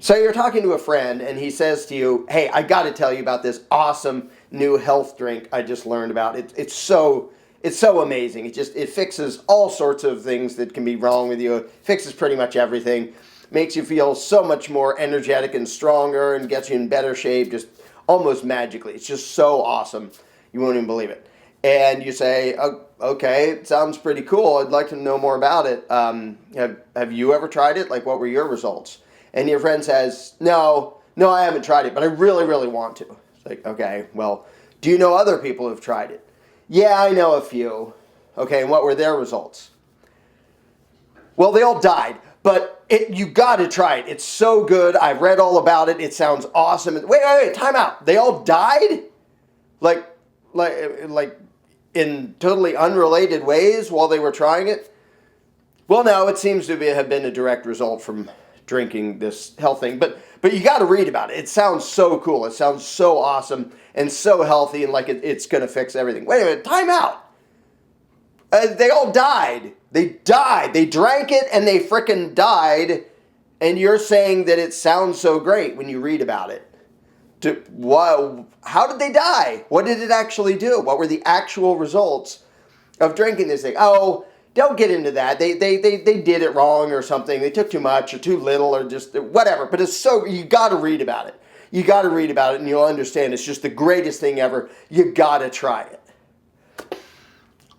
So you're talking to a friend and he says to you, hey, I got to tell you about this awesome new health drink I just learned about. It's so amazing. It fixes all sorts of things that can be wrong with you. It fixes pretty much everything. Makes you feel so much more energetic and stronger and gets you in better shape just almost magically. It's just so awesome. You won't even believe it. And you say, oh, okay, it sounds pretty cool. I'd like to know more about it. Have you ever tried it? Like, what were your results? And your friend says, no, I haven't tried it, but I really, really want to. It's like, okay, well, do you know other people who've tried it? Yeah, I know a few. Okay, and what were their results? Well, they all died, but you got to try it. It's so good. I've read all about it. It sounds awesome. Wait, time out. They all died? Like in totally unrelated ways while they were trying it? Well, no, it seems to have been a direct result from drinking this health thing, but you got to read about it. It sounds so cool. It sounds so awesome and so healthy, and like it's going to fix everything. Wait a minute, time out. They all died. They died. They drank it and they frickin' died, and you're saying that it sounds so great when you read about it. How did they die? What did it actually do? What were the actual results of drinking this thing? Oh, don't get into that. They did it wrong or something. They took too much or too little or just whatever. But you got to read about it. You got to read about it and you'll understand it's just the greatest thing ever. You got to try it.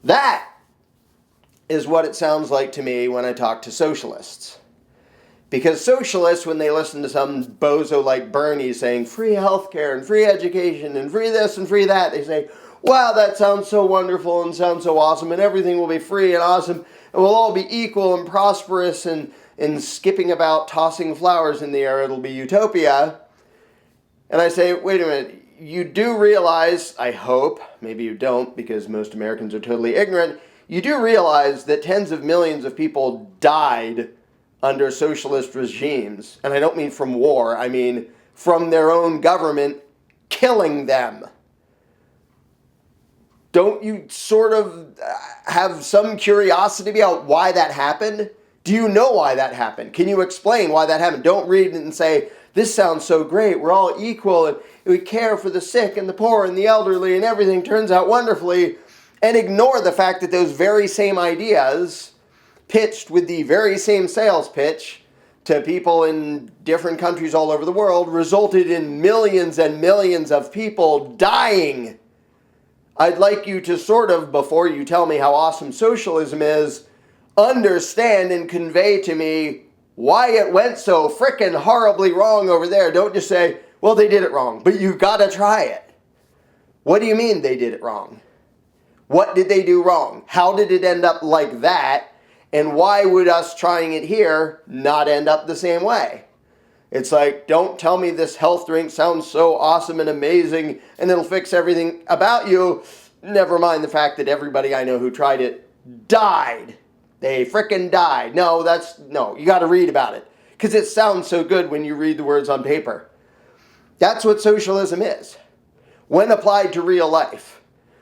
That is what it sounds like to me when I talk to socialists. Because socialists, when they listen to some bozo like Bernie saying free healthcare and free education and free this and free that, they say, wow, that sounds so wonderful and sounds so awesome, and everything will be free and awesome, and we'll all be equal and prosperous and skipping about tossing flowers in the air, it'll be utopia. And I say, wait a minute, you do realize, I hope, maybe you don't because most Americans are totally ignorant, you do realize that tens of millions of people died under socialist regimes. And I don't mean from war, I mean from their own government killing them. Don't you sort of have some curiosity about why that happened? Do you know why that happened? Can you explain why that happened? Don't read it and say, this sounds so great, we're all equal, and we care for the sick and the poor and the elderly, and everything turns out wonderfully, and ignore the fact that those very same ideas, pitched with the very same sales pitch to people in different countries all over the world, resulted in millions and millions of people dying. I'd like you to sort of, before you tell me how awesome socialism is, understand and convey to me why it went so frickin' horribly wrong over there. Don't just say, well, they did it wrong, but you gotta try it. What do you mean they did it wrong? What did they do wrong? How did it end up like that? And why would us trying it here not end up the same way? It's like, don't tell me this health drink sounds so awesome and amazing and it'll fix everything about you. Never mind the fact that everybody I know who tried it died. They frickin' died. No, you got to read about it because it sounds so good when you read the words on paper. That's what socialism is. When applied to real life,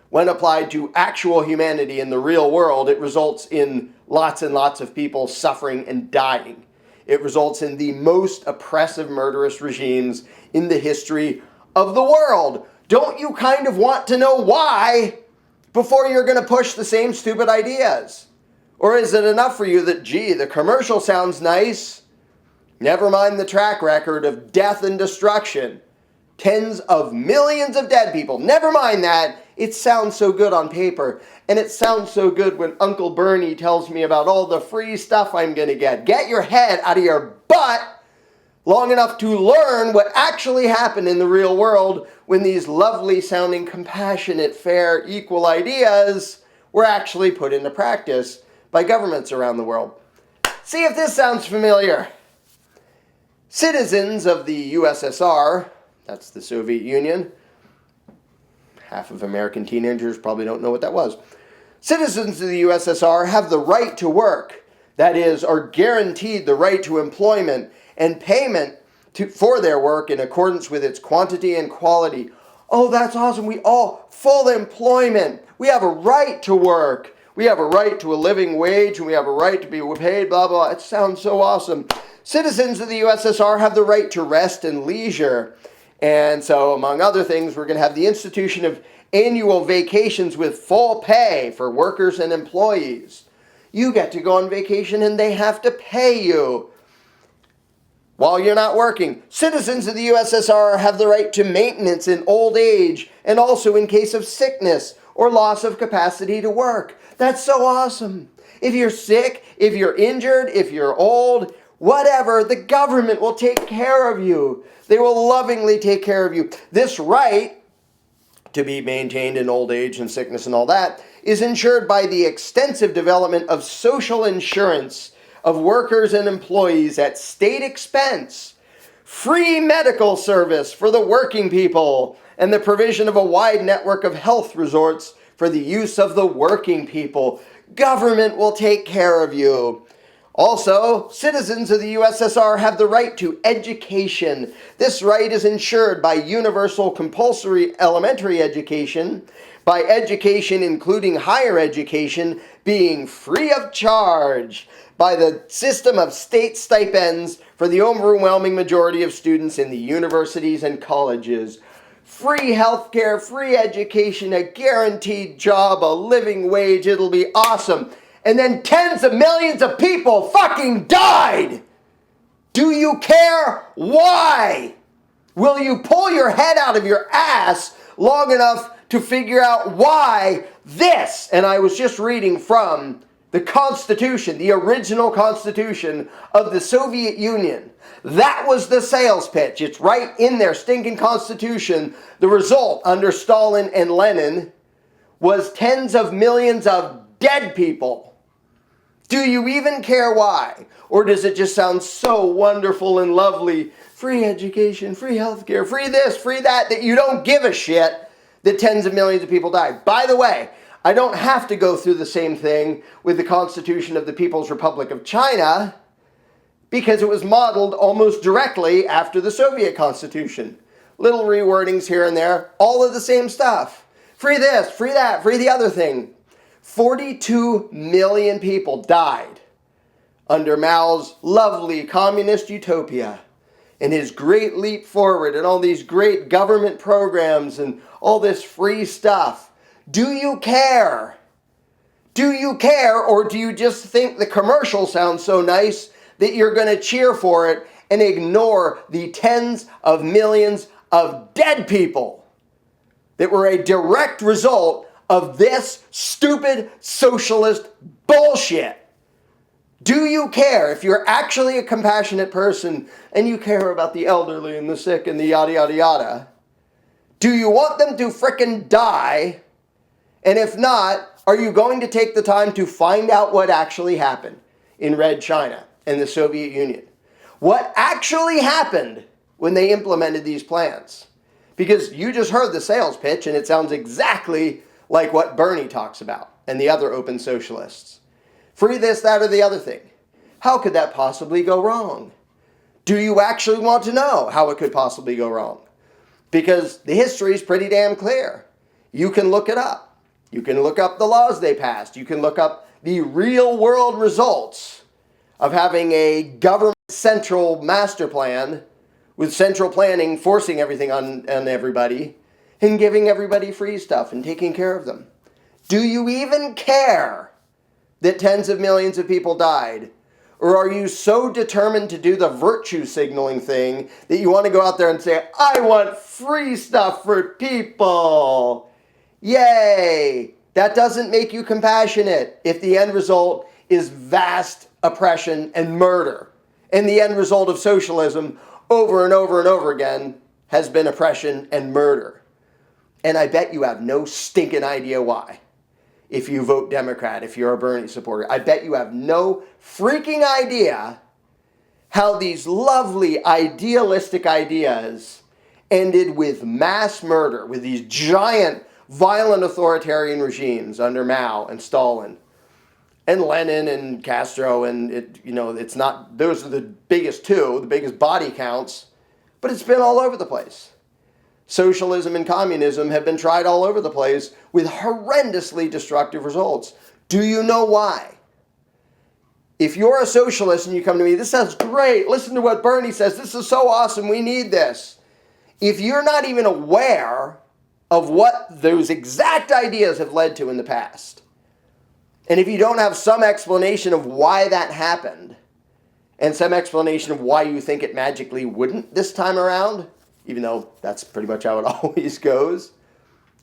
when applied to actual humanity in the real world, it results in lots and lots of people suffering and dying. It results in the most oppressive, murderous regimes in the history of the world. Don't you kind of want to know why before you're going to push the same stupid ideas? Or is it enough for you that, gee, the commercial sounds nice? Never mind the track record of death and destruction. Tens of millions of dead people. Never mind that. It sounds so good on paper. And it sounds so good when Uncle Bernie tells me about all the free stuff I'm going to get. Get your head out of your butt long enough to learn what actually happened in the real world when these lovely sounding, compassionate, fair, equal ideas were actually put into practice by governments around the world. See if this sounds familiar. Citizens of the USSR, that's the Soviet Union. Half of American teenagers probably don't know what that was. Citizens of the USSR have the right to work, that is, are guaranteed the right to employment and payment for their work in accordance with its quantity and quality. Oh, that's awesome. We all, full employment. We have a right to work. We have a right to a living wage, and we have a right to be paid, blah, blah. It sounds so awesome. Citizens of the USSR have the right to rest and leisure. And so, among other things, we're going to have the institution of annual vacations with full pay for workers and employees. You get to go on vacation and they have to pay you while you're not working. Citizens of the USSR have the right to maintenance in old age and also in case of sickness or loss of capacity to work. That's so awesome. If you're sick, if you're injured, if you're old, whatever, the government will take care of you. They will lovingly take care of you. This right to be maintained in old age and sickness and all that is ensured by the extensive development of social insurance of workers and employees at state expense, free medical service for the working people, and the provision of a wide network of health resorts for the use of the working people. Government will take care of you. Also, citizens of the USSR have the right to education. This right is ensured by universal compulsory elementary education, by education including higher education being free of charge, by the system of state stipends for the overwhelming majority of students in the universities and colleges, free healthcare, free education, a guaranteed job, a living wage. It'll be awesome. And then tens of millions of people fucking died. Do you care why? Will you pull your head out of your ass long enough to figure out why this? And I was just reading from the Constitution, the original Constitution of the Soviet Union. That was the sales pitch. It's right in their stinking Constitution. The result under Stalin and Lenin was tens of millions of dead people. Do you even care why? Or does it just sound so wonderful and lovely? Free education, free healthcare, free this, free that, that you don't give a shit that tens of millions of people died. By the way, I don't have to go through the same thing with the Constitution of the People's Republic of China because it was modeled almost directly after the Soviet Constitution. Little rewordings here and there, all of the same stuff. Free this, free that, free the other thing. 42 million people died under Mao's lovely communist utopia and his great leap forward and all these great government programs and all this free stuff. Do you care? Do you care, or do you just think the commercial sounds so nice that you're going to cheer for it and ignore the tens of millions of dead people that were a direct result of this stupid socialist bullshit? Do you care? If you're actually a compassionate person and you care about the elderly and the sick and the yada yada yada, do you want them to frickin' die? And if not, are you going to take the time to find out what actually happened in Red China and the Soviet Union? What actually happened when they implemented these plans? Because you just heard the sales pitch and it sounds exactly like what Bernie talks about and the other open socialists. Free this, that, or the other thing. How could that possibly go wrong? Do you actually want to know how it could possibly go wrong? Because the history is pretty damn clear. You can look it up. You can look up the laws they passed. You can look up the real world results of having a government central master plan with central planning forcing everything on everybody and giving everybody free stuff and taking care of them. Do you even care that tens of millions of people died? Or are you so determined to do the virtue signaling thing that you want to go out there and say, I want free stuff for people? Yay! That doesn't make you compassionate if the end result is vast oppression and murder. And the end result of socialism over and over and over again has been oppression and murder. And I bet you have no stinking idea why. If you vote Democrat, if you're a Bernie supporter, I bet you have no freaking idea how these lovely idealistic ideas ended with mass murder, with these giant violent authoritarian regimes under Mao and Stalin and Lenin and Castro, and it's not, those are the biggest two, the biggest body counts, but it's been all over the place. Socialism and communism have been tried all over the place with horrendously destructive results. Do you know why? If you're a socialist and you come to me, this sounds great, listen to what Bernie says, this is so awesome, we need this. If you're not even aware of what those exact ideas have led to in the past, and if you don't have some explanation of why that happened, and some explanation of why you think it magically wouldn't this time around, even though that's pretty much how it always goes.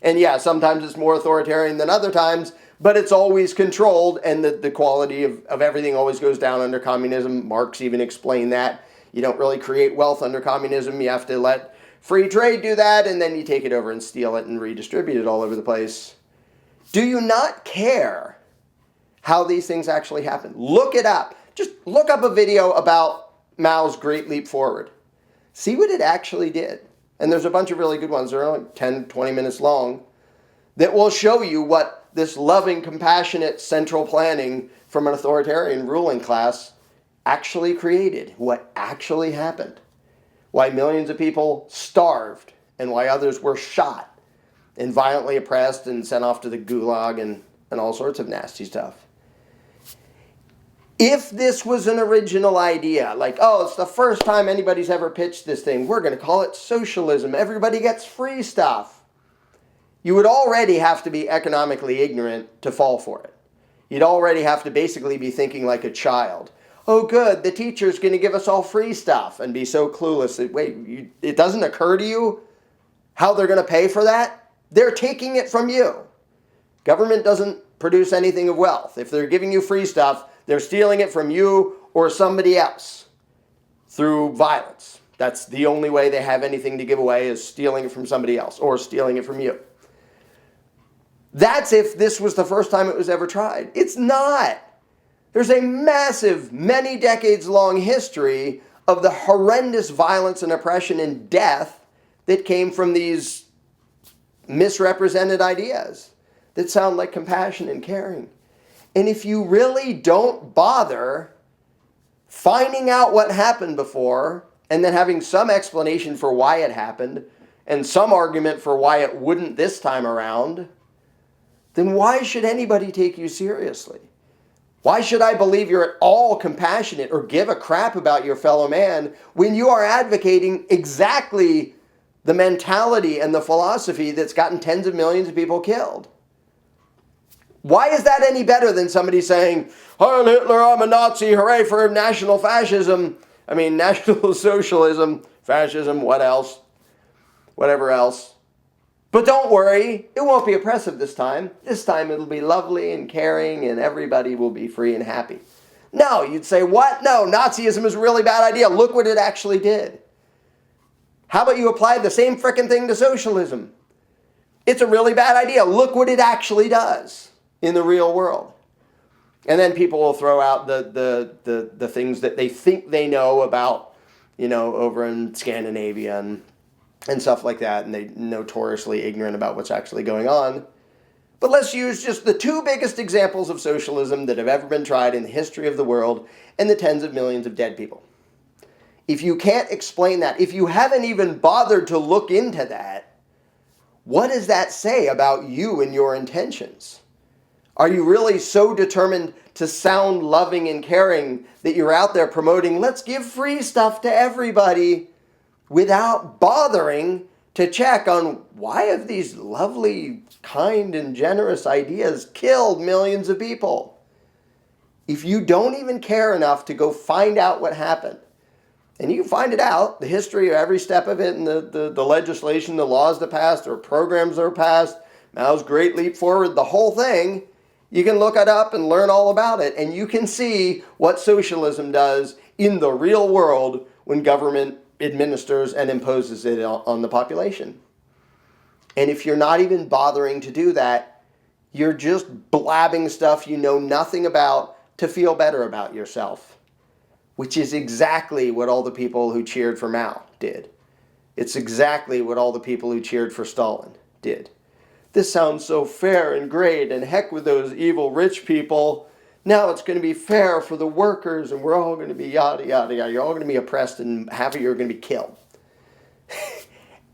And yeah, sometimes it's more authoritarian than other times, but it's always controlled, and the quality of everything always goes down under communism. Marx even explained that. You don't really create wealth under communism. You have to let free trade do that, and then you take it over and steal it and redistribute it all over the place. Do you not care how these things actually happen? Look it up. Just look up a video about Mao's Great Leap Forward. See what it actually did. And there's a bunch of really good ones. They're only 10, 20 minutes long that will show you what this loving, compassionate central planning from an authoritarian ruling class actually created, what actually happened, why millions of people starved, and why others were shot and violently oppressed and sent off to the gulag and all sorts of nasty stuff. If this was an original idea, like, oh, it's the first time anybody's ever pitched this thing, we're going to call it socialism, everybody gets free stuff, you would already have to be economically ignorant to fall for it. You'd already have to basically be thinking like a child. Oh, good, the teacher's going to give us all free stuff, and be so clueless that, wait, it doesn't occur to you how they're going to pay for that? They're taking it from you. Government doesn't produce anything of wealth. If they're giving you free stuff, they're stealing it from you or somebody else through violence. That's the only way they have anything to give away, is stealing it from somebody else or stealing it from you. That's if this was the first time it was ever tried. It's not. There's a massive, many decades long history of the horrendous violence and oppression and death that came from these misrepresented ideas that sound like compassion and caring. And if you really don't bother finding out what happened before and then having some explanation for why it happened and some argument for why it wouldn't this time around, then why should anybody take you seriously? Why should I believe you're at all compassionate or give a crap about your fellow man when you are advocating exactly the mentality and the philosophy that's gotten tens of millions of people killed? Why is that any better than somebody saying, Heil Hitler, I'm a Nazi, hooray for National Fascism? I mean, National Socialism, fascism, what else? Whatever else. But don't worry, it won't be oppressive this time. This time it'll be lovely and caring and everybody will be free and happy. No, you'd say, what? No, Nazism is a really bad idea. Look what it actually did. How about you apply the same frickin' thing to socialism? It's a really bad idea. Look what it actually does in the real world. And then people will throw out the things that they think they know about, over in Scandinavia and stuff like that, and they're notoriously ignorant about what's actually going on. But let's use just the two biggest examples of socialism that have ever been tried in the history of the world and the tens of millions of dead people. If you can't explain that, if you haven't even bothered to look into that, what does that say about you and your intentions? Are you really so determined to sound loving and caring that you're out there promoting, let's give free stuff to everybody, without bothering to check on why have these lovely, kind, and generous ideas killed millions of people? If you don't even care enough to go find out what happened, and you can find it out, the history of every step of it, and the legislation, the laws that passed, or programs that were passed, Mao's Great Leap Forward, the whole thing, you can look it up and learn all about it, and you can see what socialism does in the real world when government administers and imposes it on the population. And if you're not even bothering to do that, you're just blabbing stuff you know nothing about to feel better about yourself, which is exactly what all the people who cheered for Mao did. It's exactly what all the people who cheered for Stalin did. This sounds so fair and great, and heck with those evil rich people. Now it's going to be fair for the workers, and we're all going to be yada, yada, yada. You're all going to be oppressed, and half of you are going to be killed.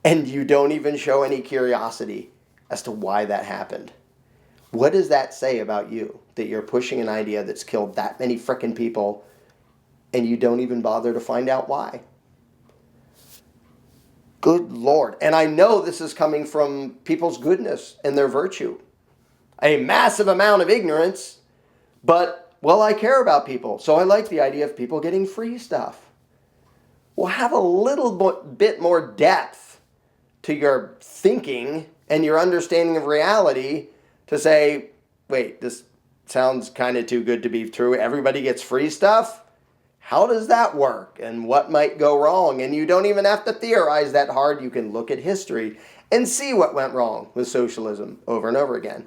And you don't even show any curiosity as to why that happened. What does that say about you? That you're pushing an idea that's killed that many frickin' people and you don't even bother to find out why? Good Lord. And I know this is coming from people's goodness and their virtue. A massive amount of ignorance, but, well, I care about people, so I like the idea of people getting free stuff. Well, have a little bit more depth to your thinking and your understanding of reality to say, wait, this sounds kind of too good to be true. Everybody gets free stuff? How does that work? And what might go wrong? And you don't even have to theorize that hard. You can look at history and see what went wrong with socialism over and over again.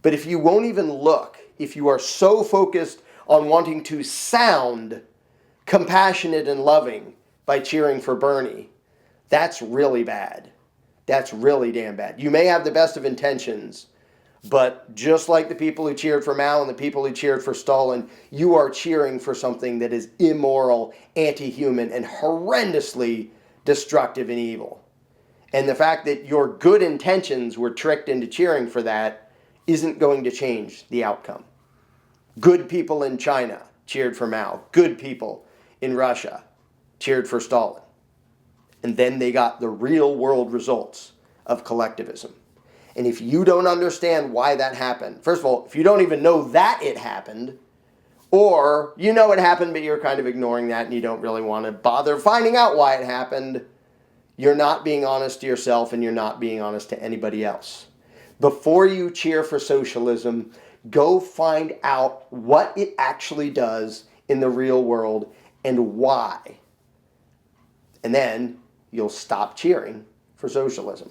But if you won't even look, if you are so focused on wanting to sound compassionate and loving by cheering for Bernie, that's really bad. That's really damn bad. You may have the best of intentions, but just like the people who cheered for Mao and the people who cheered for Stalin, you are cheering for something that is immoral, anti-human, and horrendously destructive and evil. And the fact that your good intentions were tricked into cheering for that isn't going to change the outcome. Good people in China cheered for Mao. Good people in Russia cheered for Stalin. And then they got the real world results of collectivism. And if you don't understand why that happened, first of all, if you don't even know that it happened, or you know it happened but you're kind of ignoring that and you don't really want to bother finding out why it happened, you're not being honest to yourself and you're not being honest to anybody else. Before you cheer for socialism, go find out what it actually does in the real world and why. And then you'll stop cheering for socialism.